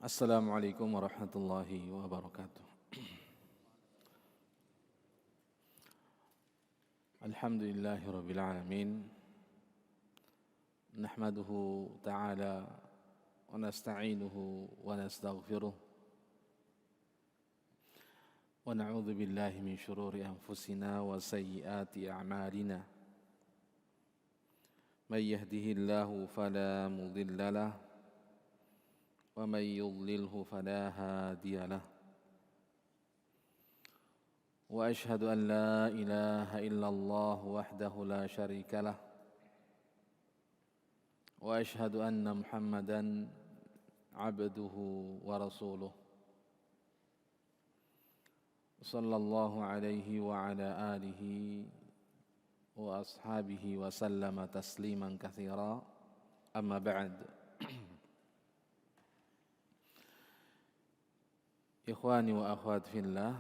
Assalamualaikum warahmatullahi wabarakatuh. Alhamdulillahi rabbil alamin. Nahmaduhu ta'ala wa nasta'inuhu wa nastaghfiruh. Wa na'udzu billahi min syururi anfusina wa sayyiati a'malina. May yahdihillahu fala mudilla lahu wa may yudlilhu fala hadiya lahu. Wa ashhadu an la ilaha illallah wahdahu la syarika lah. Wa ashhadu anna Muhammadan abduhu wa rasuluh. Sallallahu alaihi wa ala alihi wa ashabihi wa sallama tasliman katsira. Amma ba'd. Ikhwani wa akhwat fillah,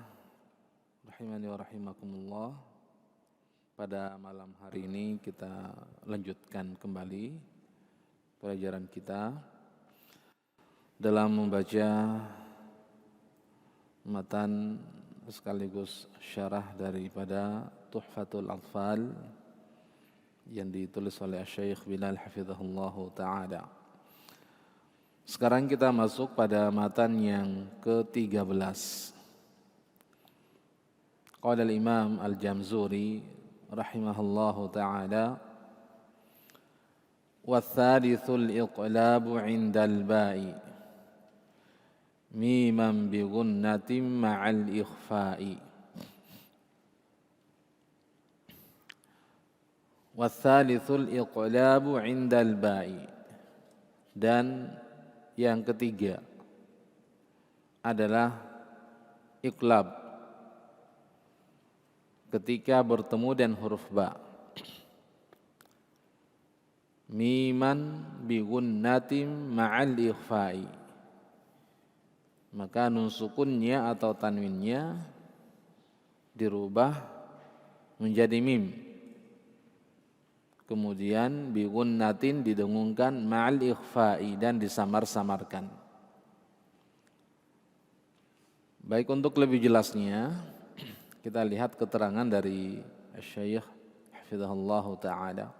rahimani wa rahimakumullah. Pada malam hari ini kita lanjutkan kembali pelajaran kita dalam membaca matan sekaligus syarah daripada Tuhfatul Atfal yang ditulis oleh Syekh Bilal hafizahullahu ta'ala. Sekarang kita masuk pada matan yang ke-13. Qala al-Imam Al-Jamzuri rahimahullahu ta'ala, wa-tsalithul iqlabu 'indal ba'i miman bi gunnatin ma'al ikhfa'i. Wa-tsalithul iqlabu 'indal ba'i, dan yang ketiga adalah iqlab ketika bertemu dan huruf ba. Miman bi gunnatin ma'al ikhfa'i, maka nun sukunnya atau tanwinnya dirubah menjadi mim, kemudian bi gunnatin didengungkan ma'al ikhfa'i dan disamar-samarkan. Baik, untuk lebih jelasnya kita lihat keterangan dari Syekh hafizahullahu ta'ala.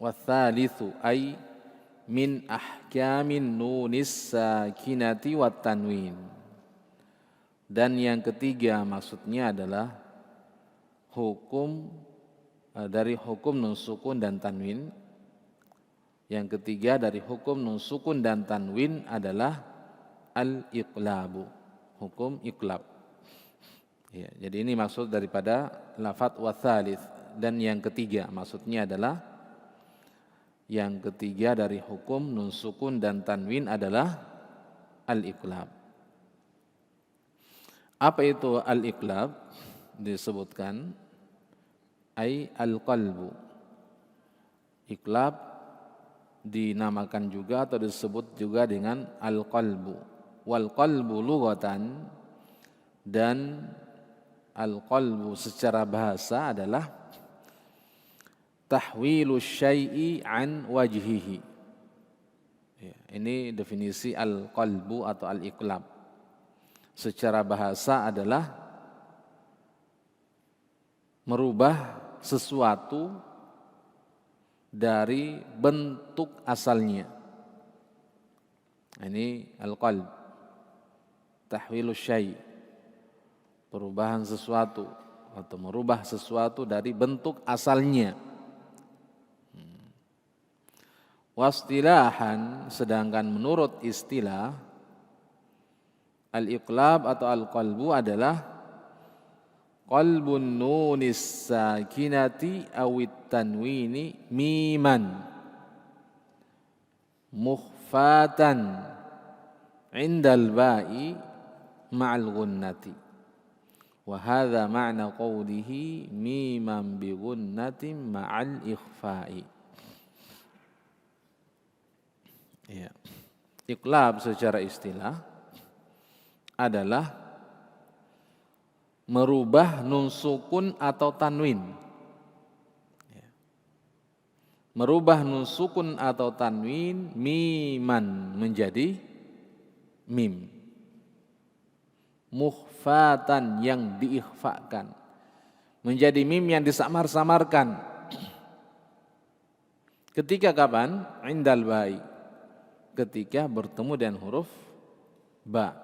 Wathalithu ay min ahkamin nunis sakinati wat tanwin. Dan yang ketiga maksudnya adalah hukum dari hukum nun sukun dan tanwin. Yang ketiga dari hukum nun sukun dan tanwin adalah al-iqlabu, hukum iqlab. Ya, jadi ini maksud daripada lafadz watsalits. Dan yang ketiga maksudnya adalah yang ketiga dari hukum nun sukun dan tanwin adalah al-iqlab. Apa itu al-iqlab? Disebutkan ay al-qalbu. Iqlab dinamakan juga atau disebut juga dengan al-qalbu. Wal qalbu lughatan, dan al-qalbu secara bahasa adalah tahwilu syai'i an wajhihi. Ya, ini definisi al-qalbu atau al-iqlab. Secara bahasa adalah merubah sesuatu dari bentuk asalnya. Ini al-qalb, tahwilu syai', perubahan sesuatu atau merubah sesuatu dari bentuk asalnya. Wastilahan, sedangkan menurut istilah al-iqlab atau al-qalbu adalah qalbun nunis sakinati awit tanwini miman mukhfatan indal ba'i ma'al gunnati. Wa hadha ma'na qawlihi miman bi gunnatin ma'al ikhfa'i. Ya. Iqlab secara istilah adalah merubah nun sukun atau tanwin merubah nun sukun atau tanwin miman menjadi mim. Mukhfatan yang diikhfakan menjadi mim yang disamar-samarkan. Ketika kapan? Indal ba'i, ketika bertemu dengan huruf ba,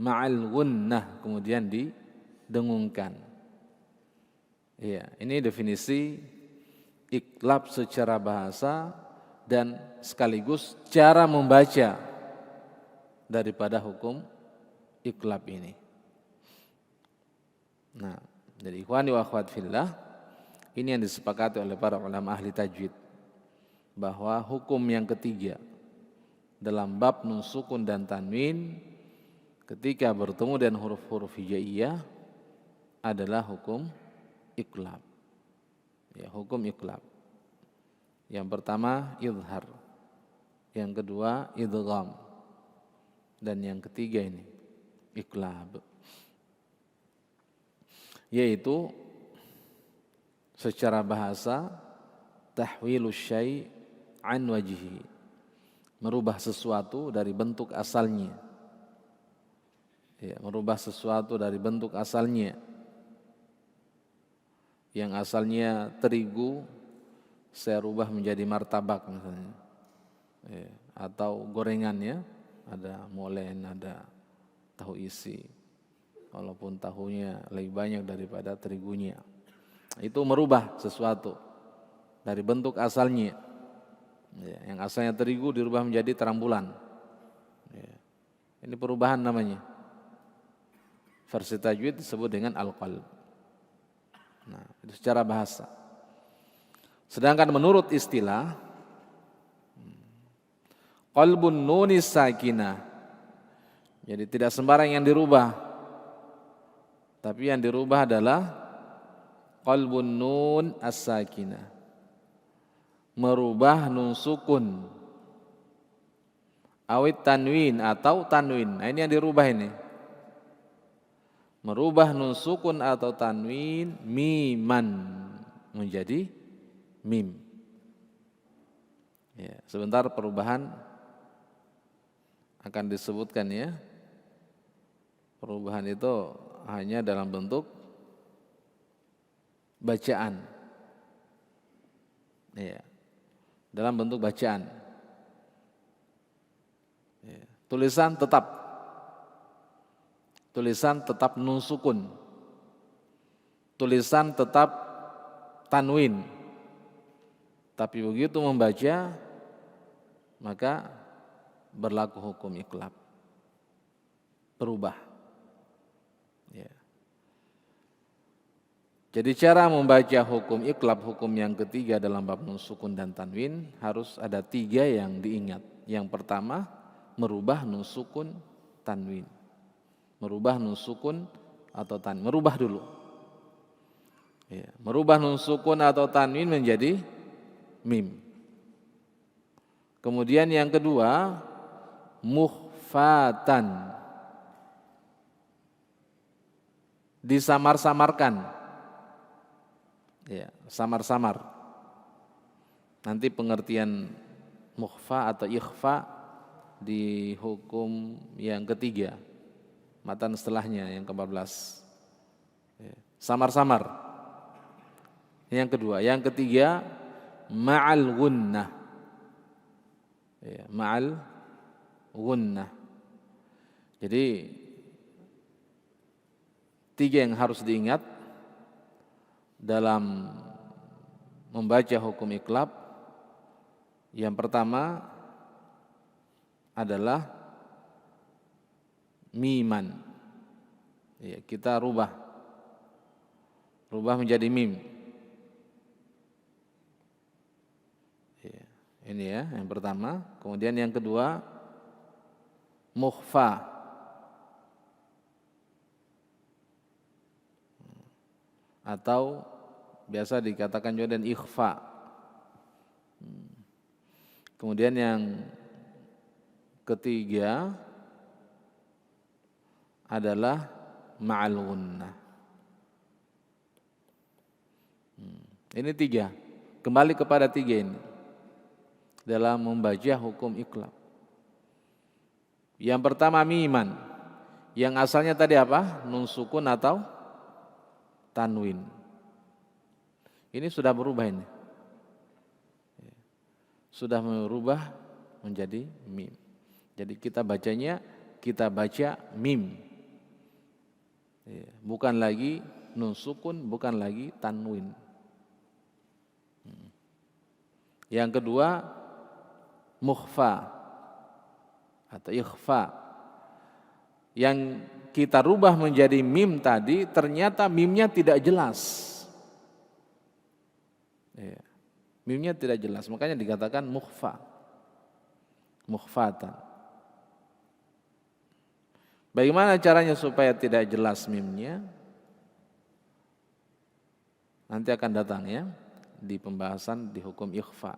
ma'al gunnah, kemudian didengungkan. Ya, ini definisi iklab secara bahasa dan sekaligus cara membaca daripada hukum iklab ini. Nah, jadi ikhwani wa akhwat fillah, ini yang disepakati oleh para ulama ahli tajwid, bahwa hukum yang ketiga dalam bab nun sukun dan tanwin ketika bertemu dengan huruf-huruf hijaiyah adalah hukum iklab. Ya, hukum iklab. Yang pertama idhar, yang kedua idgham, dan yang ketiga ini iklab, yaitu secara bahasa tahwilus syai' an wajhi, merubah sesuatu dari bentuk asalnya. Ya, merubah sesuatu dari bentuk asalnya. Yang asalnya terigu saya rubah menjadi martabak misalnya, ya, atau gorengannya ada molen, ada tahu isi, walaupun tahunya lebih banyak daripada terigunya. Itu merubah sesuatu dari bentuk asalnya, ya, yang asalnya terigu dirubah menjadi terang bulan, ya. Ini perubahan namanya. Versi tajwid disebut dengan al-qalb. Nah, itu secara bahasa. Sedangkan menurut istilah qalbun nunis sakinah, jadi tidak sembarang yang dirubah, tapi yang dirubah adalah qalbun nun as-sakinah, merubah nun sukun, awit tanwin atau tanwin. Nah, ini yang dirubah ini. Merubah nun sukun atau tanwin miman menjadi mim. Ya, sebentar perubahan akan disebutkan ya. Perubahan itu hanya dalam bentuk bacaan. Ya, dalam bentuk bacaan. Ya, tulisan tetap nun sukun, tulisan tetap tanwin, tapi begitu membaca maka berlaku hukum iklab, berubah. Ya. Jadi cara membaca hukum iklab, hukum yang ketiga dalam bab nun sukun dan tanwin, harus ada 3 yang diingat. Yang pertama, merubah nun sukun tanwin. Merubah nun sukun atau tanwin, merubah dulu. Ya, merubah nun sukun atau tanwin menjadi mim. Kemudian yang kedua, mukhfatan, disamar-samarkan. Ya, samar-samar. Nanti pengertian mukhfa atau ikhfa di hukum yang ketiga, matan setelahnya yang ke-14. Ya, samar-samar. Yang kedua, yang ketiga ma'al gunnah. Ya, ma'al gunnah. Jadi 3 yang harus diingat dalam membaca hukum iklab. Yang pertama adalah miman. Ya, kita rubah menjadi mim. Ya, ini ya yang pertama. Kemudian yang kedua mukhfa, atau biasa dikatakan juga dan ikhfa. Kemudian yang ketiga adalah ma'al gunnah. Ini 3 Kembali kepada tiga ini dalam membaca hukum iqlab. Yang pertama miman, yang asalnya tadi apa? Nun sukun atau tanwin. Ini sudah berubah ini. Sudah berubah menjadi mim. Jadi kita baca mim. Bukan lagi nun sukun, bukan lagi tanwin. Yang kedua mukhfa atau ikhfa. Yang kita rubah menjadi mim tadi ternyata mimnya tidak jelas. Mimnya tidak jelas, makanya dikatakan mukhfa. Mukhfatan. Bagaimana caranya supaya tidak jelas mimnya? Nanti akan datang ya di pembahasan di hukum ikhfa.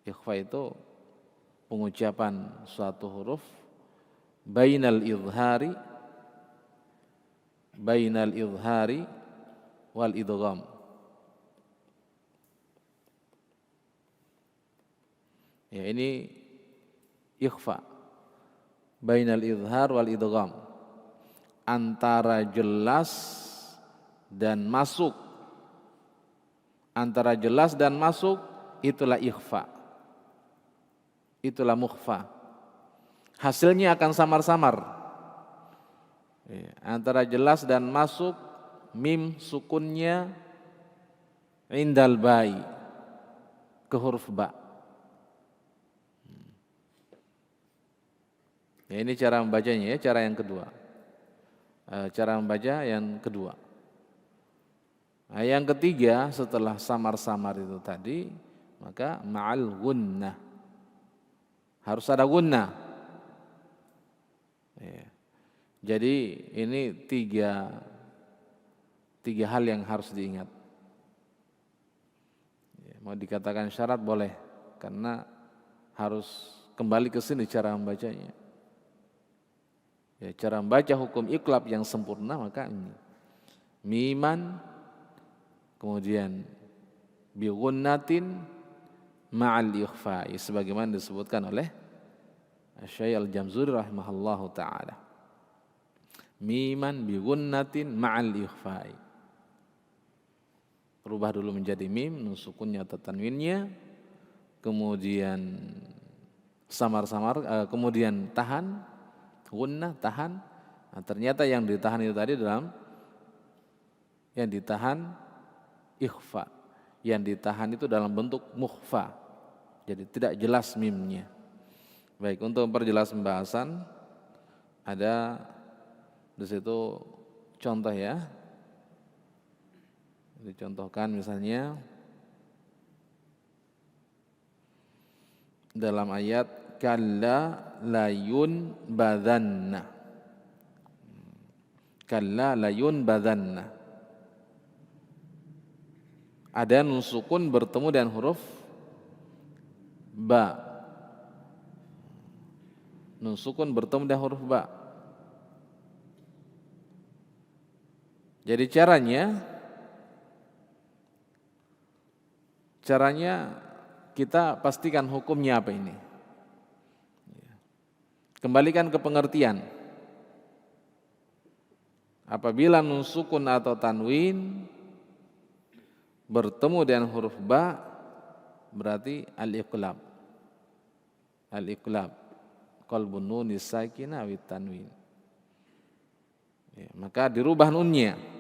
Ikhfa itu pengucapan suatu huruf bainal idhari wal idgham. Ya, ini ikhfa. Bainal idhar wal idgham. Antara jelas dan masuk. Antara jelas dan masuk itulah ikhfa. Itulah mukhfa. Hasilnya akan samar-samar. Antara jelas dan masuk mim sukunnya indal bai ke huruf ba. Ya, ini cara membacanya ya, cara yang kedua. Cara membaca yang kedua. Nah, yang ketiga setelah samar-samar itu tadi, maka ma'al gunnah. Harus ada gunnah. Ya. Jadi ini tiga hal yang harus diingat. Ya, mau dikatakan syarat boleh, karena harus kembali ke sini cara membacanya. Ya, cara membaca hukum iqlab yang sempurna maka ini miman, kemudian bi gunnatin ma'al ikhfa'i sebagaimana disebutkan oleh Syekh Al-Jamzuri rahimahullahu taala. Miman bi gunnatin ma'al ikhfa'i. Berubah dulu menjadi mim, nun sukunnya atau tanwinnya, kemudian samar-samar, kemudian tahan, gunnah, tahan. Nah, ternyata yang ditahan itu tadi yang ditahan ikhfa, yang ditahan itu dalam bentuk mukhfa, jadi tidak jelas mimnya. Baik, untuk memperjelas pembahasan ada di situ contoh ya, dicontohkan misalnya dalam ayat kalla layun badanna. Kalla layun badanna. Ada nun sukun bertemu dengan huruf ba. Nun sukun bertemu dengan huruf ba. Jadi caranya kita pastikan hukumnya apa ini. Kembalikan ke pengertian. Apabila nun sukun atau tanwin bertemu dengan huruf ba, berarti al-iqlab. Al-iqlab qalbun nun sakinah wa tanwin. Ya, maka dirubah nunnya.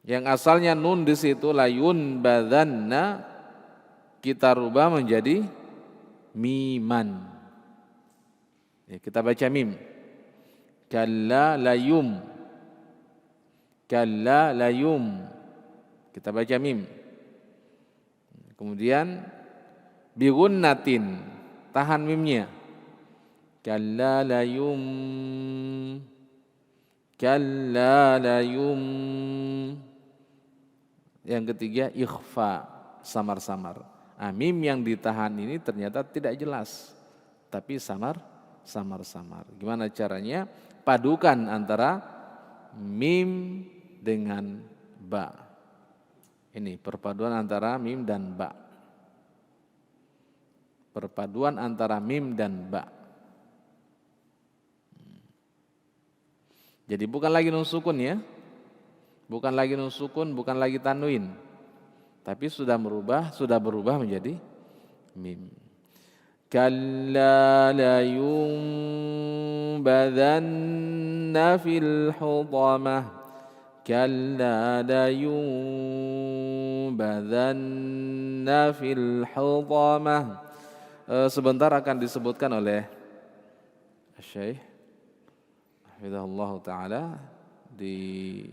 Yang asalnya nun di situ layun badanna, kita rubah menjadi miman. Ya, kita baca mim. Kalla layum. Kalla layum. Kita baca mim. Kemudian bi gunnatin, tahan mimnya. Kalla layum. Kalla layum. Yang ketiga ikhfa, samar-samar. Mim yang ditahan ini ternyata tidak jelas, tapi samar-samar. Gimana caranya? Padukan antara mim dengan ba. Ini perpaduan antara mim dan ba. Perpaduan antara mim dan ba. Jadi bukan lagi nun sukun ya. Bukan lagi nun sukun, bukan lagi tanwin. Tapi sudah berubah menjadi mim. Kalla la yunbadanna fil hudamah. Kalla la yunbadanna fil hudamah. Sebentar akan disebutkan oleh Syekh hafizahullah taala di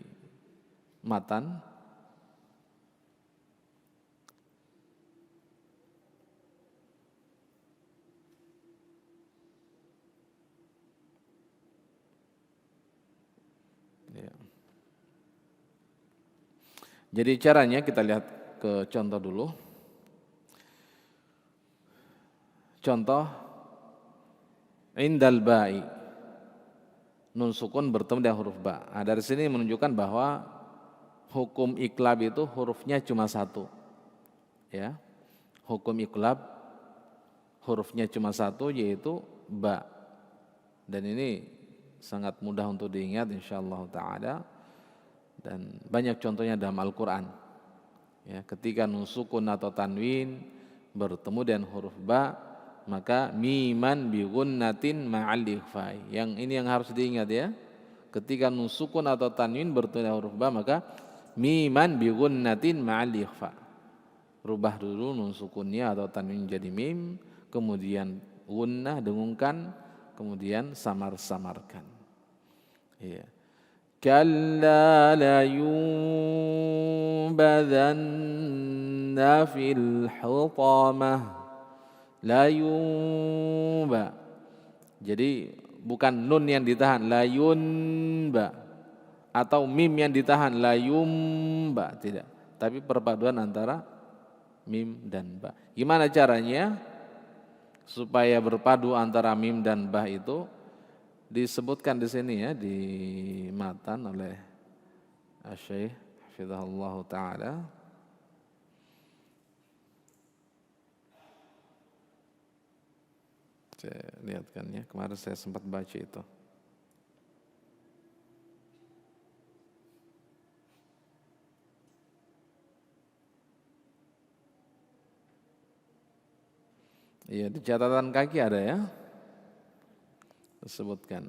matan. Ya. Jadi caranya kita lihat ke contoh dulu. Contoh indal ba'i, nun sukun bertemu dengan huruf ba. Nah, dari sini menunjukkan bahwa hukum iklab itu hurufnya cuma satu. Ya. Hukum iklab hurufnya cuma satu, yaitu ba. Dan ini sangat mudah untuk diingat insyaallah taala, dan banyak contohnya dalam Al-Qur'an. Ya, ketika nun sukun atau tanwin bertemu dengan huruf ba, maka miman bi gunnatin ma'al ikhfai. Yang ini yang harus diingat ya. Ketika nun sukun atau tanwin bertemu dengan huruf ba, maka miman bi gunnatin ma'al ikhfa. Rubah dulu nun sukunnya atau tanwin jadi mim, kemudian gunnah dengungkan, kemudian samar-samarkan. Iya. Kalla la yunbadanna fil hutamah. La yunba. Jadi bukan nun yang ditahan, la yunba, atau mim yang ditahan, la yumba, tidak. Tapi perpaduan antara mim dan ba. Gimana caranya supaya berpadu antara mim dan ba itu? Disebutkan di sini ya, di matan oleh Syekh hafizahullah taala. Saya lihatkan ya, kemarin saya sempat baca itu. Iya, di catatan kaki ada ya, disebutkan.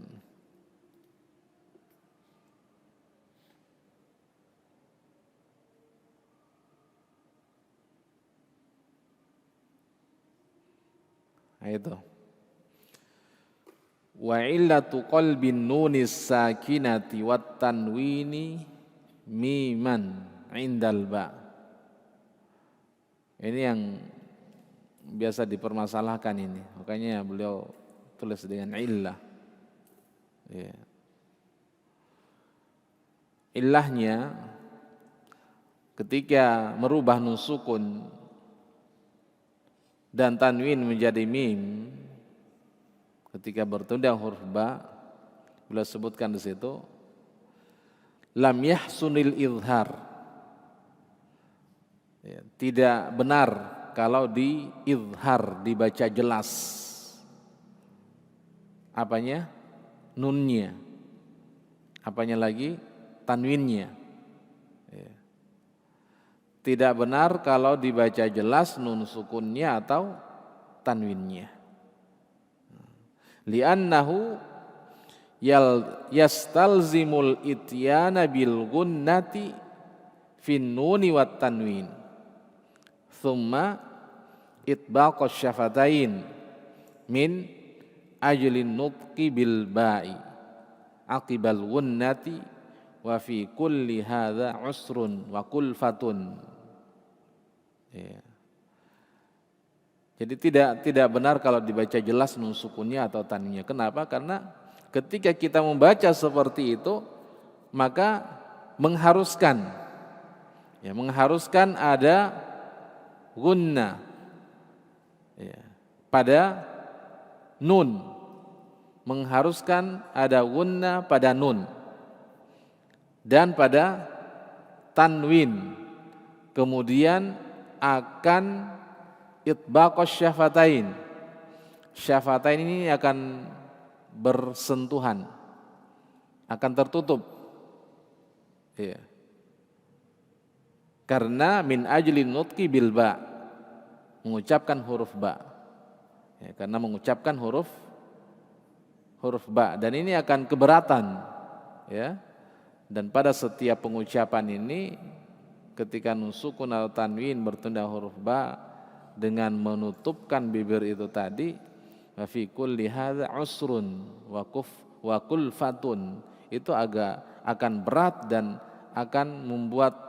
Nah, itu. Wa illatu qalbin nunis sakinati wat tanwini miman indal ba. Ini yang biasa dipermasalahkan ini. Makanya beliau tulis dengan illah. Ya. Illahnya ketika merubah nun sukun dan tanwin menjadi mim, ketika bertemu dengan huruf ba, beliau sebutkan di situ, lam yahsunil izhar. Ya, tidak benar kalau di izhar, dibaca jelas. Apanya? Nunnya. Apanya lagi? Tanwinnya. Ya. Tidak benar kalau dibaca jelas nun sukunnya atau tanwinnya. Li'annahu yastalzimul ityana bil gunnati fin nuni wat tanwin thumma itbaqas syafatain min ajlin nutqi bil ba'i aqibal gunnati wa fi kulli hadza usrun wa kulfatun. Ya. Jadi tidak benar kalau dibaca jelas nun sukunnya atau tanwinnya. Kenapa? Karena ketika kita membaca seperti itu, maka mengharuskan ada gunnah pada nun, mengharuskan ada gunnah pada nun dan pada tanwin. kemudian akan itbaqos syafatain. Syafatain ini akan bersentuhan, akan tertutup. Ya. Karena min ajlin nutqi bil ba, mengucapkan huruf ba. Ya, karena mengucapkan huruf ba, dan ini akan keberatan, ya. Dan pada setiap pengucapan ini, ketika nusukun atau tanwin bertunda huruf ba dengan menutupkan bibir itu tadi, wa fi kulli hadza usrun wa kulfatun, itu akan berat dan akan membuat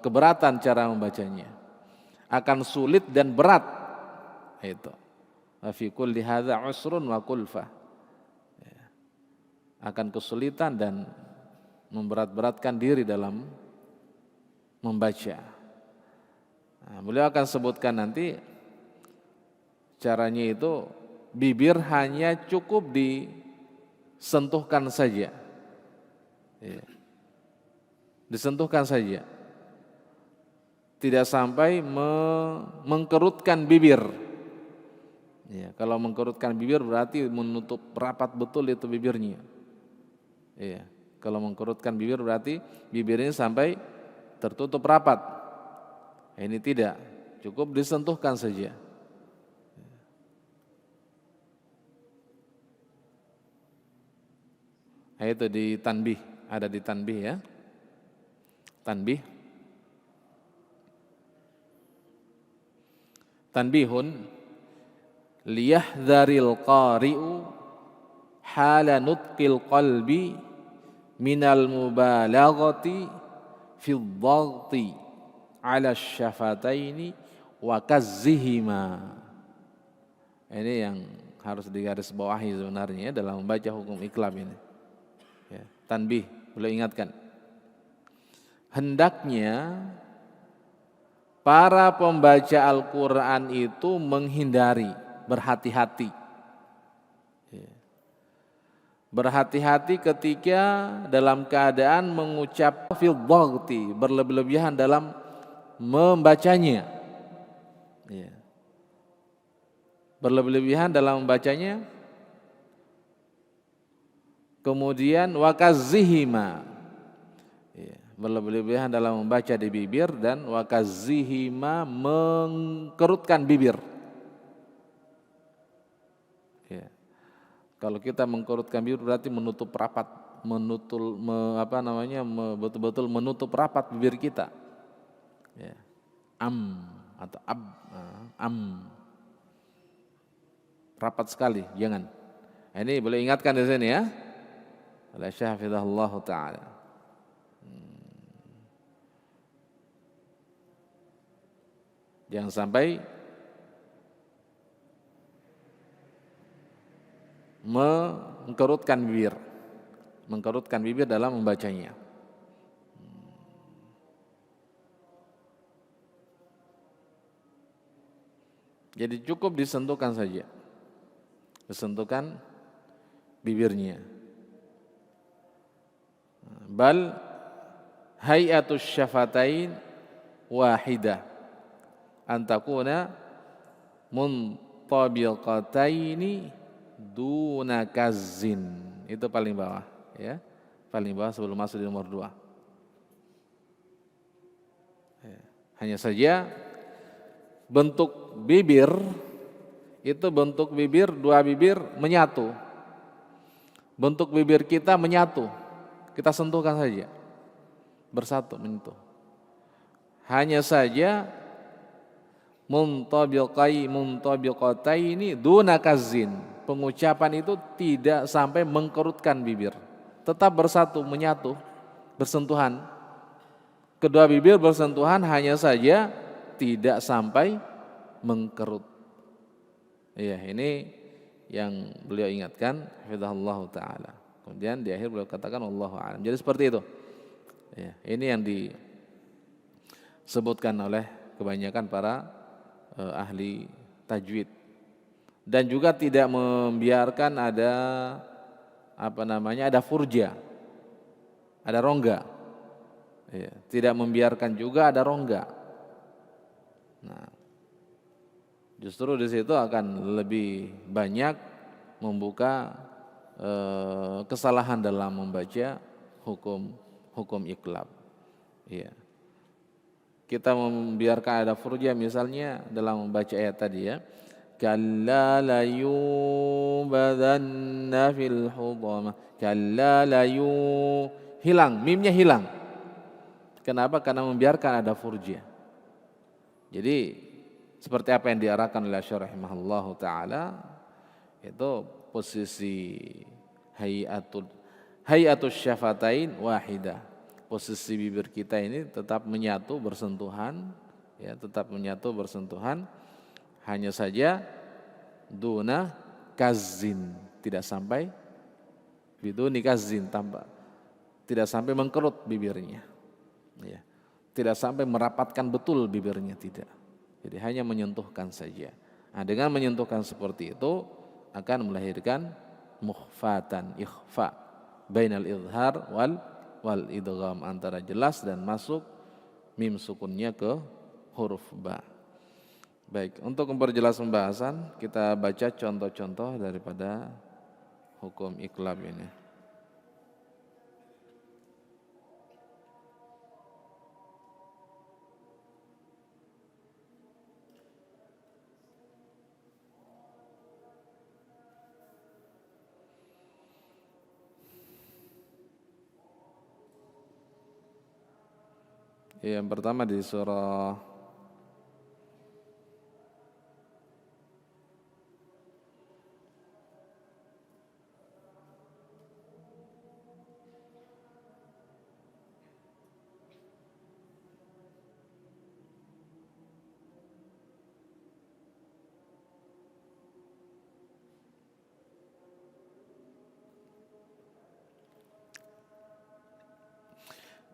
keberatan cara membacanya, akan sulit dan berat. Itu wa fi kulli hadza usrun wa kulfa, akan kesulitan dan memberat-beratkan diri dalam membaca. Nah, beliau akan sebutkan nanti caranya itu, bibir hanya cukup disentuhkan saja, ya. Disentuhkan saja, tidak sampai mengkerutkan bibir. Ya, kalau mengkerutkan bibir berarti menutup rapat betul itu bibirnya. Ya, kalau mengkerutkan bibir berarti bibirnya sampai tertutup rapat. Ini tidak, cukup disentuhkan saja. Itu di tanbih, ada di tanbih ya. Tanbih. Tanbihun liyahdharil qari'u hala nutqil qalbi minal mubalaghati fil dhaghti ala syafataini wa kazzihima. Ini yang harus digarisbawahi sebenarnya dalam membaca hukum iqlab ini. Ya, tanbih, boleh ingatkan. Hendaknya para pembaca Al-Quran itu menghindari, berhati-hati. Ya. Berhati-hati ketika dalam keadaan mengucap fil dhaghti, berlebih-lebihan dalam membacanya. Ya. Berlebih-lebihan dalam membacanya. Kemudian wakazzihima, ya, berlebih-lebihan dalam membaca di bibir, dan wakazzihima, mengkerutkan bibir. Ya. Kalau kita mengkerutkan bibir berarti menutup rapat, betul-betul menutup rapat bibir kita. Ya. Atau rapat sekali, jangan. Ini boleh ingatkan di sini ya. Ala syahfidahullah ta'ala. Jangan sampai mengkerutkan bibir dalam membacanya. Jadi cukup disentuhkan saja, disentuhkan bibirnya. Bal hayatus syafatain wahidah antakuna muntabiqataini duna kazzin. Itu paling bawah ya. Paling bawah sebelum masuk di nomor 2. Ya. Hanya saja bentuk bibir itu bentuk bibir, dua bibir menyatu. Bentuk bibir kita menyatu. Kita sentuhkan saja, bersatu, menyentuh. Hanya saja muntabiqataini duna kazzin, pengucapan itu tidak sampai mengkerutkan bibir, tetap bersatu, menyatu, bersentuhan. Kedua bibir bersentuhan, hanya saja tidak sampai mengkerut. Ya, ini yang beliau ingatkan, hafizahullah ta'ala. Kemudian di akhir beliau katakan wallahu a'lam. Jadi seperti itu. Ya, ini yang disebutkan oleh kebanyakan para ahli tajwid. Dan juga tidak membiarkan ada ada furja, ada rongga. Ya, tidak membiarkan juga ada rongga. Nah, justru di situ akan lebih banyak membuka kesalahan dalam membaca hukum iqlab. Ya. Kita membiarkan ada furja misalnya dalam membaca ayat tadi ya. Kalla la yubadanna fil hudamah. Kalla la hilang, mimnya hilang. Kenapa? Karena membiarkan ada furja. Jadi seperti apa yang diarahkan oleh Syarih rahimahullahu taala itu posisi hayatul syafatain wahidah. Posisi bibir kita ini tetap menyatu bersentuhan, ya, tetap menyatu bersentuhan. Hanya saja duna kazin, tidak sampai biduni kazin, tambah tidak sampai mengkerut bibirnya, ya. Tidak sampai merapatkan betul bibirnya, tidak. Jadi hanya menyentuhkan saja. Nah, dengan menyentuhkan seperti itu akan melahirkan mukhfatan, ikhfa bainal izhar wal idgham, antara jelas dan masuk mim sukunnya ke huruf ba. Baik, untuk memperjelas pembahasan kita baca contoh-contoh daripada hukum iqlab ini. Yang pertama di surah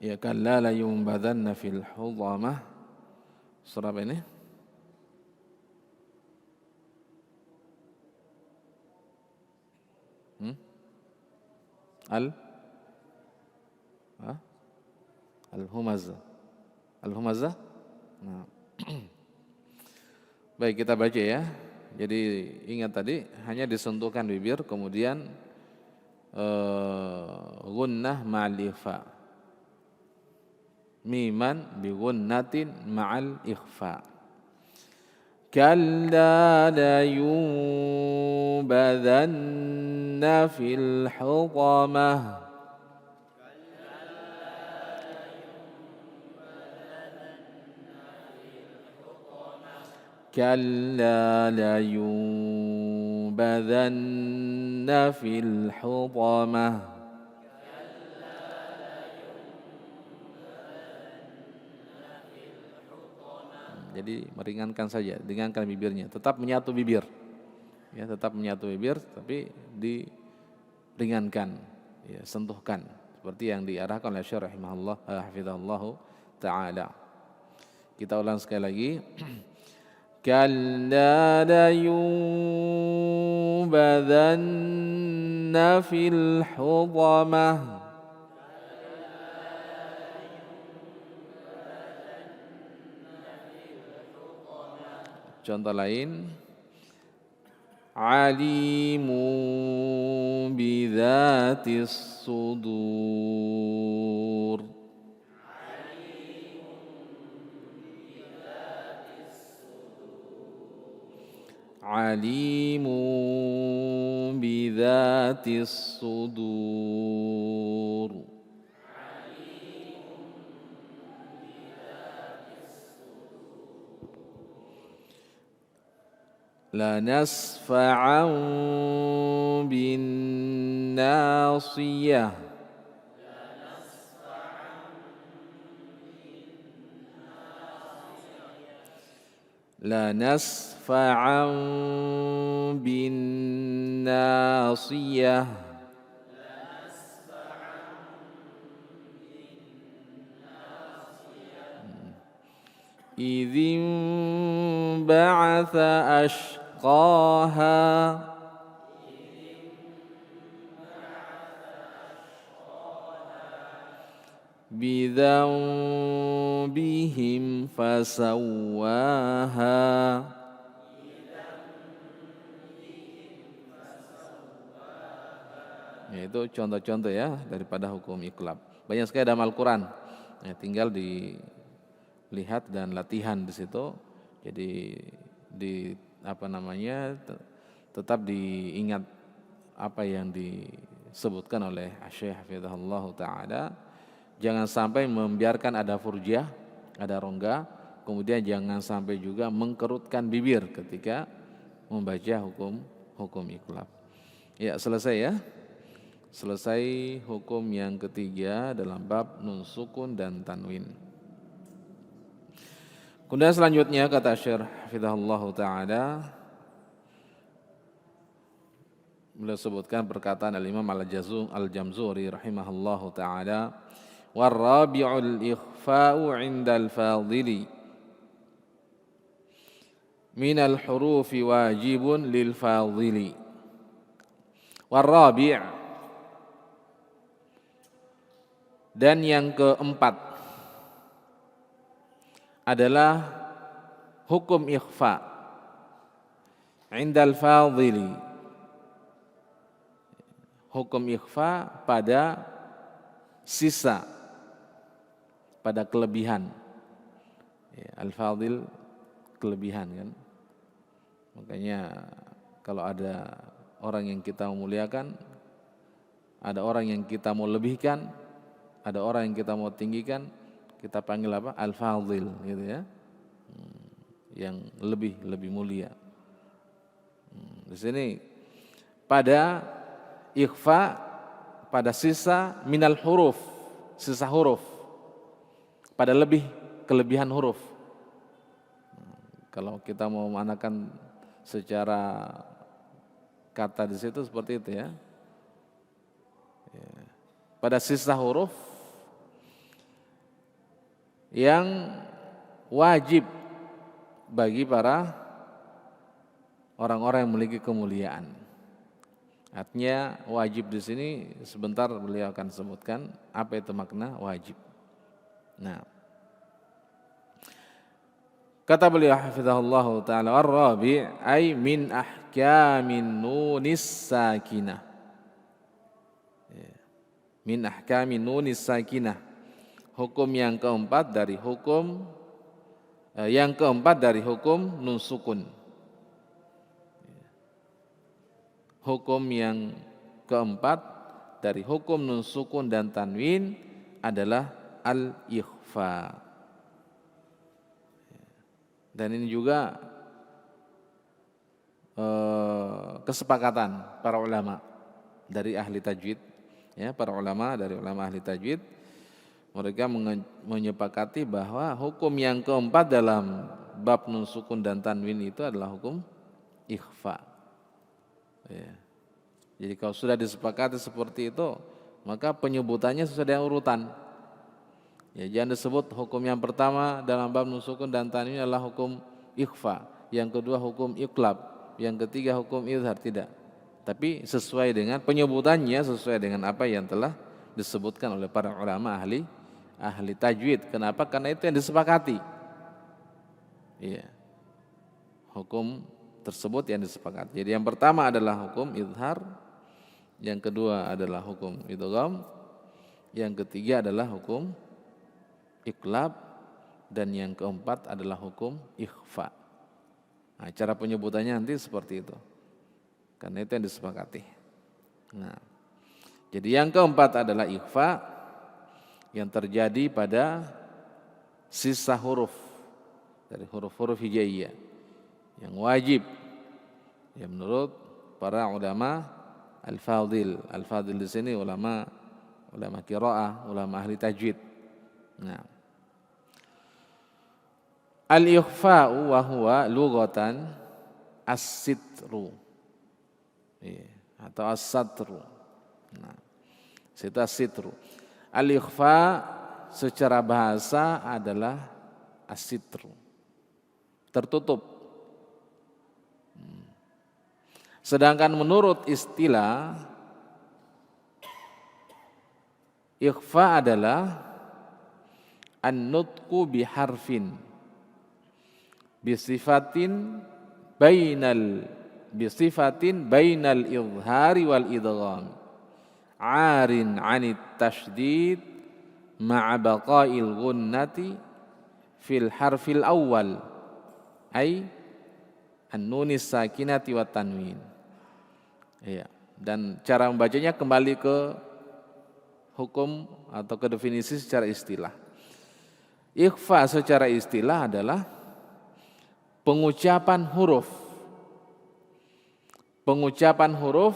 ya kalla la yumbadanna fil hudamah. Surah apa ini? Al-Humazah. Al-Humazah? Nah. Baik, kita baca ya. Jadi ingat tadi hanya disentuhkan bibir, kemudian gunnah ma'al ikhfa. Miman bi gunnatin ma'al ikhfa. Kalla la yunbadanna fil hutamah. Kalla la yunbadanna fil hutamah. Jadi meringankan saja, ringankan bibirnya, tetap menyatu bibir. Ya, tetap menyatu bibir tapi diringankan, ya, sentuhkan seperti yang diarahkan oleh Syarih rahimahullah hafizallahu taala. Kita ulang sekali lagi. Kalla la yunbadanna fil hudamah. Contoh lain, alimu bidzatis sudur. Alimu bidzatis sudur. La nasfa'an bin nasiyah. La nasfa'an bin nasiyah. Idzin ba'atha ashqaha. بذنبهم فسواها. Ya, itu contoh-contoh ya daripada hukum iqlab. Banyak sekali dalam Al-Quran. Ya, tinggal dilihat dan latihan di situ. Jadi tetap diingat apa yang disebutkan oleh Syekh Hafizahullah Ta'ala. Jangan sampai membiarkan ada furjah, ada rongga. Kemudian jangan sampai juga mengkerutkan bibir ketika membaca hukum iqlab. Ya, selesai ya. Selesai hukum yang ketiga dalam bab nun sukun dan tanwin. Kemudian selanjutnya kata Syekh Hafizahullah Ta'ala, beliau sebutkan perkataan Al-Imam Al-Jamzuri rahimahullahu ta'ala, warrabi'ul ikhfa'u 'indal fadili minal hurufi wajibun lil fadili. Warrabi' dan yang keempat adalah hukum ikhfa 'indal fadili. Hukum ikhfa pada sisa, pada kelebihan. Ya, al-fadil kelebihan kan. Makanya kalau ada orang yang kita muliakan, ada orang yang kita mau lebihkan, ada orang yang kita mau tinggikan, kita panggil apa? Al-fadil gitu ya. Yang lebih mulia. Di sini pada ikhfa pada sisa minal huruf, sisa huruf, pada kelebihan huruf. Kalau kita mau memanakan secara kata di situ seperti itu ya. Pada sisa huruf yang wajib bagi para orang-orang yang memiliki kemuliaan. Artinya wajib di sini sebentar beliau akan sebutkan apa itu makna wajib. Nah, kata beliau hafizahullah ta'ala, ar-rabi' ay min ahkamin nunis sakinah. Min ahkamin nunis sakinah. Hukum yang keempat dari hukum nun sukun. Hukum yang keempat dari hukum nun sukun dan tanwin adalah al-ikhfa. Dan ini juga kesepakatan para ulama dari ahli tajwid, ya, para ulama dari ulama ahli tajwid, mereka menyepakati bahwa hukum yang keempat dalam bab nun sukun dan tanwin itu adalah hukum ikhfa. Ya. Jadi kalau sudah disepakati seperti itu, maka penyebutannya sesuai dengan urutan. Ya, jangan disebut hukum yang pertama dalam bab nun sukun dan tanwin adalah hukum ikhfa, yang kedua hukum iqlab, yang ketiga hukum izhar, tidak. Tapi sesuai dengan penyebutannya, sesuai dengan apa yang telah disebutkan oleh para ulama ahli tajwid. Kenapa? Karena itu yang disepakati. Iya. Hukum tersebut yang disepakati. Jadi yang pertama adalah hukum izhar, yang kedua adalah hukum idgham, yang ketiga adalah hukum iqlab, dan yang keempat adalah hukum ikhfa. Nah, cara penyebutannya nanti seperti itu. Karena itu yang disepakati. Nah, jadi yang keempat adalah ikhfa yang terjadi pada sisa huruf dari huruf-huruf hijaiyah yang wajib, ya, menurut para ulama al-fadil. Al-fadil di sini ulama qiraah, ulama ahli tajwid. Nah, al-ikhfa'u wa huwa lughatan as-sitru, atau as-satru. Nah, itu as-sitru. Al-ikhfa secara bahasa adalah as-sitru, tertutup. Sedangkan menurut istilah, ikhfa adalah an-nutqu biharfin bisifatin bainal idhari wal idgham arin 'anit tasydid ma'a baqa'il gunnati fil harfil awwal ay an-nunis sakinati wat tanwin. Ya, dan cara membacanya kembali ke hukum atau ke definisi secara istilah. Ikhfa secara istilah adalah pengucapan huruf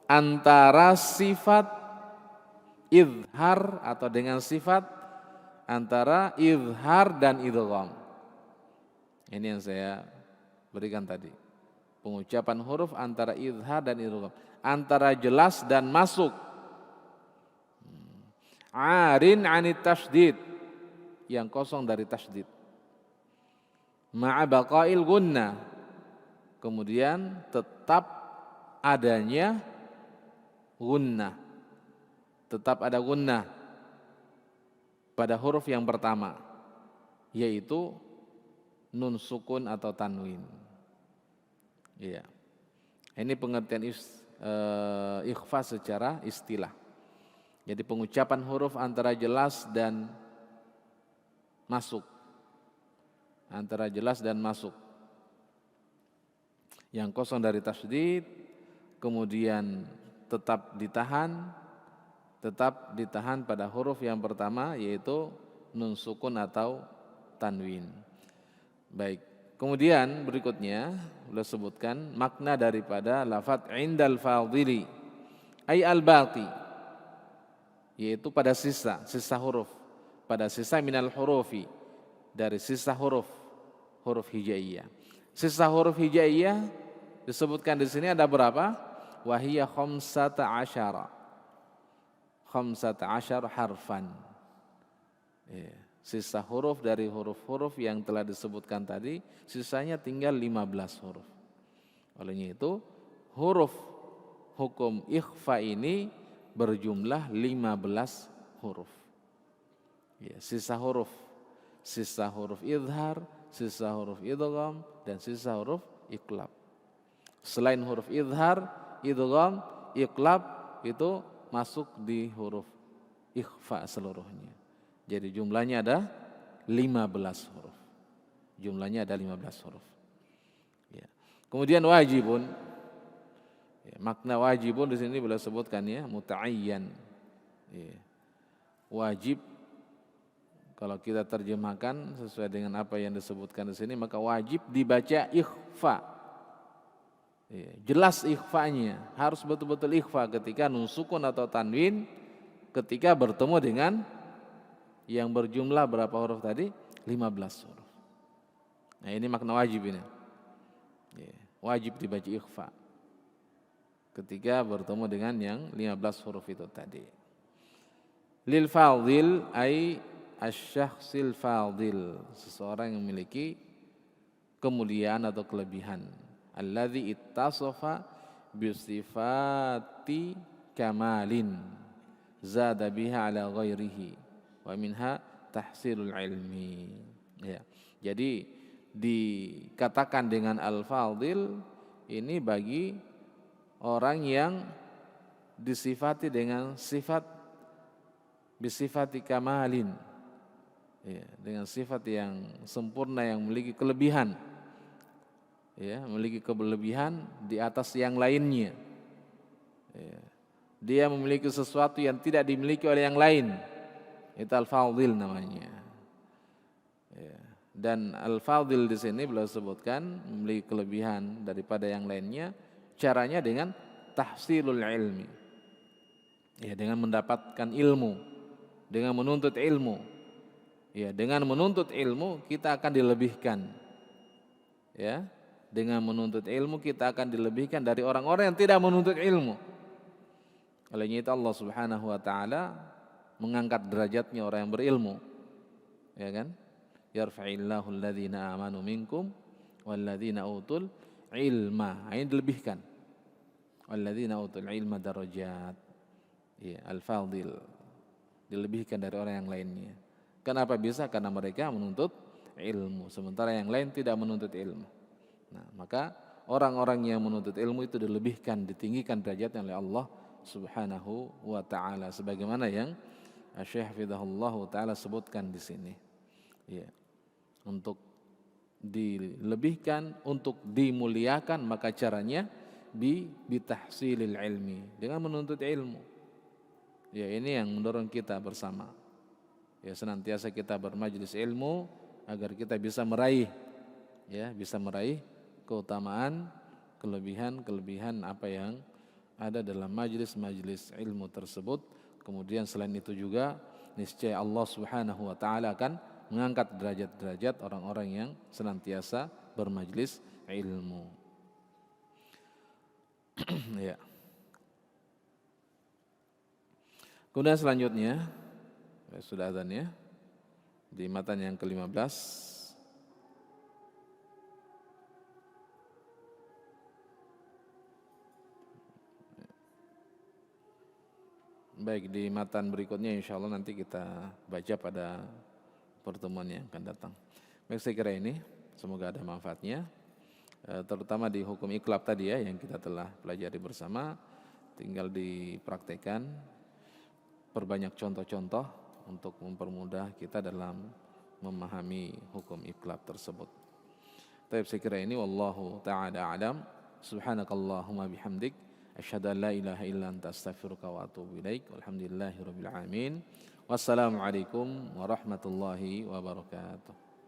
antara sifat izhar atau dengan sifat antara izhar dan idgham. Ini yang saya berikan tadi. Pengucapan huruf antara izhar dan idgham, antara jelas dan masuk. Arin 'anit tasydid, yang kosong dari tasydid. Ma'a baqa'il gunnah, kemudian tetap adanya gunnah, tetap ada gunnah pada huruf yang pertama, yaitu nun sukun atau tanwin. Iya. Ini pengertian ikhfa secara istilah. Jadi pengucapan huruf antara jelas dan masuk. Antara jelas dan masuk. Yang kosong dari tasydid, kemudian tetap ditahan pada huruf yang pertama, yaitu nun sukun atau tanwin. Baik, kemudian berikutnya beliau sebutkan makna daripada lafadz indal fadhili ay al-baqi, yaitu pada sisa huruf, pada sisa minal hurufi, dari sisa huruf hijaiyah. Sisa huruf hijaiyah disebutkan di sini ada berapa? Wahiyya 15 harfan. Sisa huruf dari huruf-huruf yang telah disebutkan tadi, sisanya tinggal 15 huruf. Olehnya itu huruf hukum ikhfa ini berjumlah 15 huruf. Sisa huruf idhar, sisa huruf idgham, dan sisa huruf iqlab. Selain huruf idhar, idgham, iqlab itu masuk di huruf ikhfa seluruhnya. Jadi jumlahnya ada 15 huruf. Ya. Kemudian wajibun. Ya, makna wajibun di sini boleh sebutkan ya, muta'ayyan. Ya. Wajib, kalau kita terjemahkan sesuai dengan apa yang disebutkan di sini, maka wajib dibaca ikhfa. Ya, jelas ikhfanya, harus betul-betul ikhfa ketika nun sukun atau tanwin, ketika bertemu dengan yang berjumlah berapa huruf tadi? 15 huruf. Nah, ini makna wajib ini. Ya, wajib dibaca ikhfa ketika bertemu dengan yang 15 huruf itu tadi. Lil fadil ay asy-syakhsil fadil, seseorang yang memiliki kemuliaan atau kelebihan. Alladzi ittasafa bi sifati kamalin zada biha ala ghairihi wa minha tahsilul ilmi. Ya. Jadi dikatakan dengan al-fadil ini bagi orang yang disifati dengan sifat bisifati kamalin, ya, dengan sifat yang sempurna, yang memiliki kelebihan, ya, memiliki kelebihan di atas yang lainnya, ya. Dia memiliki sesuatu yang tidak dimiliki oleh yang lain, itu al-fadil namanya, ya. Dan al-fadil di sini beliau sebutkan memiliki kelebihan daripada yang lainnya. Caranya dengan tahsilul ilmi, ya, dengan mendapatkan ilmu, dengan menuntut ilmu. Ya, dengan menuntut ilmu kita akan dilebihkan. Ya, dengan menuntut ilmu kita akan dilebihkan dari orang-orang yang tidak menuntut ilmu. Olehnya itu Allah Subhanahu wa taala mengangkat derajatnya orang yang berilmu. Ya kan? Yarfa'illahu alladhina amanu minkum walladzina utul ilma. Ini dilebihkan. Walladzina utul ilma darajat. Ya, al-fadil, dilebihkan dari orang yang lainnya. Kenapa bisa? Karena mereka menuntut ilmu, sementara yang lain tidak menuntut ilmu. Nah, maka orang-orang yang menuntut ilmu itu dilebihkan, ditinggikan derajatnya oleh Allah Subhanahu wa taala sebagaimana yang Syekh Hafizahullah taala sebutkan di sini. Ya. Untuk dilebihkan, untuk dimuliakan, maka caranya bitahsilil ilmi, dengan menuntut ilmu. Ya, ini yang mendorong kita bersama. Ya, senantiasa kita bermajlis ilmu agar kita bisa meraih, ya, bisa meraih keutamaan, kelebihan apa yang ada dalam majlis-majlis ilmu tersebut. Kemudian selain itu juga niscaya Allah Subhanahu wa taala akan mengangkat derajat-derajat orang-orang yang senantiasa bermajlis ilmu. Ya. Kemudian selanjutnya sudah azan ya, di matan yang ke-15. Baik, di matan berikutnya insya Allah nanti kita baca pada pertemuan yang akan datang. Baik, saya kira ini semoga ada manfaatnya, terutama di hukum iklab tadi ya yang kita telah pelajari bersama. Tinggal dipraktekkan, perbanyak contoh-contoh untuk mempermudah kita dalam memahami hukum iklab tersebut. Tapi saya kira ini wallahu ta'ala a'lam. Subhanakallahumma bihamdik asyhadu an la ilaha illa anta astaghfiruka wa atubu ilaik. Walhamdulillahirabbil alamin. Wassalamualaikum warahmatullahi wabarakatuh.